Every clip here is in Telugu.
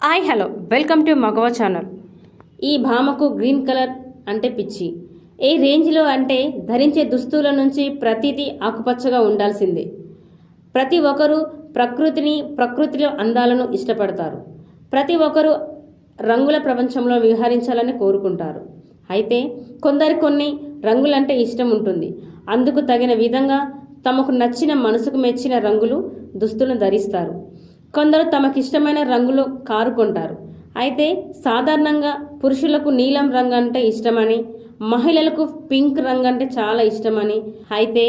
హాయ్ హలో వెల్కమ్ టు మగవ ఛానల్. ఈ భామకు గ్రీన్ కలర్ అంటే పిచ్చి. ఏ రేంజ్లో అంటే ధరించే దుస్తుల నుంచి ప్రతిదీ ఆకుపచ్చగా ఉండాల్సిందే. ప్రతి ఒక్కరూ ప్రకృతిలో అందాలను ఇష్టపడతారు. ప్రతి ఒక్కరూ రంగుల ప్రపంచంలో విహరించాలని కోరుకుంటారు. అయితే కొన్ని రంగులంటే ఇష్టం ఉంటుంది. అందుకు తగిన విధంగా తమకు నచ్చిన మనసుకు మెచ్చిన రంగులు దుస్తులను ధరిస్తారు. కొందరు తమకిష్టమైన రంగులు కారుకుంటారు. అయితే సాధారణంగా పురుషులకు నీలం రంగు అంటే ఇష్టమని, మహిళలకు పింక్ రంగు అంటే చాలా ఇష్టమని. అయితే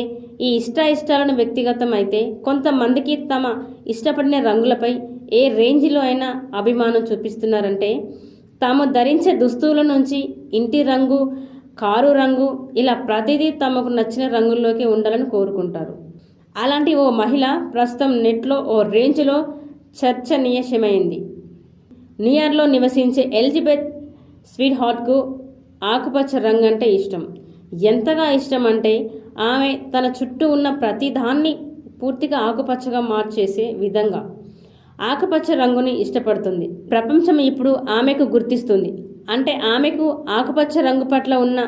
ఈ ఇష్టాలను వ్యక్తిగతం అయితే కొంతమందికి తమ ఇష్టపడిన రంగులపై ఏ రేంజ్లో అయినా అభిమానం చూపిస్తున్నారంటే తాము ధరించే దుస్తుల నుంచి ఇంటి రంగు, కారు రంగు ఇలా ప్రతిదీ తమకు నచ్చిన రంగుల్లోకి ఉండాలని కోరుకుంటారు. అలాంటి ఓ మహిళ ప్రస్తుతం నెట్లో ఓ రేంజ్లో చర్చనీయాంశమైంది. న్యూయార్క్లో నివసించే ఎలిజబెత్ స్వీట్ హార్ట్కు ఆకుపచ్చ రంగు అంటే ఇష్టం. ఎంతగా ఇష్టం అంటే ఆమె తన చుట్టూ ఉన్న ప్రతి దాన్ని పూర్తిగా ఆకుపచ్చగా మార్చేసే విధంగా ఆకుపచ్చ రంగుని ఇష్టపడుతుంది. ప్రపంచం ఇప్పుడు ఆమెకు గుర్తిస్తుంది. అంటే ఆమెకు ఆకుపచ్చ రంగు పట్ల ఉన్న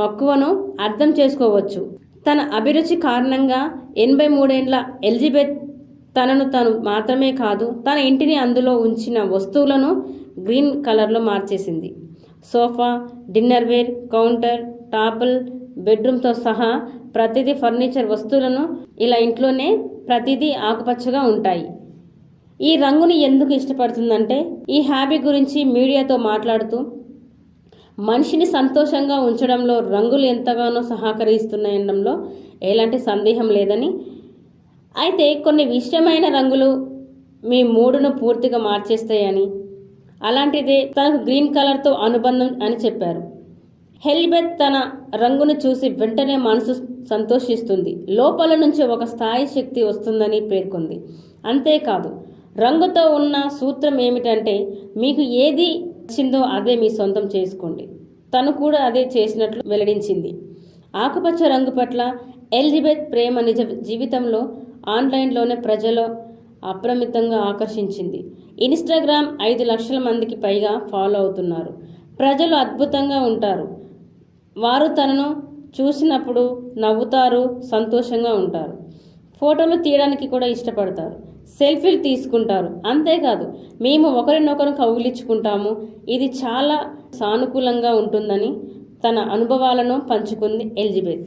మక్కువను అర్థం చేసుకోవచ్చు. తన అభిరుచి కారణంగా 83 ఏళ్ల ఎలిజబెత్ తనను మాత్రమే కాదు, తన ఇంటిని అందులో ఉంచిన వస్తువులను గ్రీన్ కలర్లో మార్చేసింది. సోఫా, డిన్నర్ వేర్, కౌంటర్ టాపుల్, బెడ్రూమ్తో సహా ప్రతిదీ ఫర్నిచర్ వస్తువులను ఇలా ఇంట్లోనే ప్రతిదీ ఆకుపచ్చగా ఉంటాయి. ఈ రంగుని ఎందుకు ఇష్టపడుతుందంటే ఈ హాబీ గురించి మీడియాతో మాట్లాడుతూ మనిషిని సంతోషంగా ఉంచడంలో రంగులు ఎంతగానో సహకరిస్తున్నాయనడంలో ఎలాంటి సందేహం లేదని, అయితే కొన్ని ఇష్టమైన రంగులు మీ మూడును పూర్తిగా మార్చేస్తాయని, అలాంటిదే తనకు గ్రీన్ కలర్తో అనుబంధం అని చెప్పారు. ఎలిజబెత్ తన రంగును చూసి వెంటనే మనసు సంతోషిస్తుంది, లోపల నుంచి ఒక స్థాయి శక్తి వస్తుందని పేర్కొంది. అంతేకాదు, రంగుతో ఉన్న సూత్రం ఏమిటంటే మీకు ఏది నచ్చిందో అదే మీ సొంతం చేసుకోండి. తను కూడా అదే చేసినట్లు వెల్లడించింది. ఆకుపచ్చ రంగు పట్ల ఎలిజబెత్ ప్రేమ నిజ జీవితంలో ఆన్లైన్లోనే ప్రజలు అప్రమితంగా ఆకర్షించింది. ఇన్స్టాగ్రామ్ 5 లక్షల మందికి పైగా ఫాలో అవుతున్నారు. ప్రజలు అద్భుతంగా ఉంటారు. వారు తనను చూసినప్పుడు నవ్వుతారు, సంతోషంగా ఉంటారు. ఫోటోలు తీయడానికి కూడా ఇష్టపడతారు, సెల్ఫీలు తీసుకుంటారు. అంతేకాదు, మేము ఒకరినొకరు కౌగిలించుకుంటాము. ఇది చాలా సానుకూలంగా ఉంటుందని తన అనుభవాలను పంచుకుంది ఎలిజబెత్.